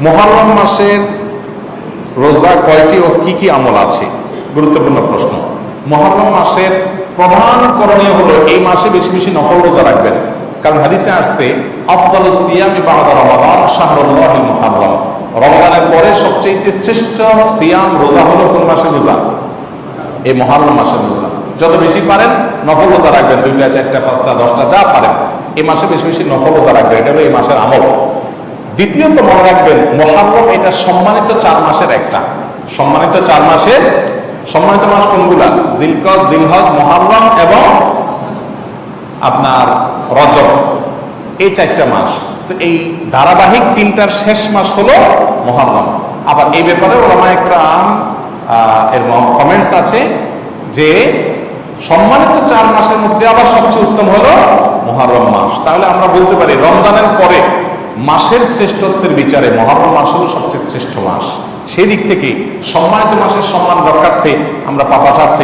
মুহররম মাসের রোজা কয়টি ও কি কি আমল আছে? গুরুত্বপূর্ণ প্রশ্ন। মুহররম মাসের প্রধান করণীয় হলো এই মাসে বেশি বেশি নফল রোজা রাখবেন, কারণ হাদিসে আসছে আফদালুস সিয়ামি বা'দা রমাদান শাহরুল্লাহিল মুহররম। রমজানের পরে সবচেয়ে শ্রেষ্ঠ সিয়াম রোজা হলো কোন মাসের রোজা? এই মুহররম মাসের রোজা। যত বেশি পারেন নফল রোজা রাখবেন, 2টা 4টা 5টা 10টা যা পারেন এই মাসে বেশি বেশি নফল রোজা রাখবেন, এটা হলো এই মাসের আমল। দ্বিতীয়ত মনে রাখবেন মুহররম এটা সম্মানিত 4 মাসের একটা। সম্মানিত 4 মাসের সম্মানিত মাস কোনগুলা? জিলকদ, জিলহজ, মুহররম এবং আপনার রজব, এই 4টা মাস। তো এই ধারাবাহিক 3টার শেষ মাস হলো মুহররম। আবার এই ব্যাপারে উলামায়ে কেরাম এর কমেন্টস আছে যে সম্মানিত 4 মাসের মধ্যে আবার সবচেয়ে উত্তম হলো মুহররম মাস। তাহলে আমরা বলতে পারি রমজানের পরে মাসের শ্রেষ্ঠত্বের বিচারে মুহররম মাস হলো সবচেয়ে শ্রেষ্ঠ মাস। সেই দিক থেকে সম্মানিত মাসের সম্মান রক্ষার্থে আমরা পাপাচার থেকে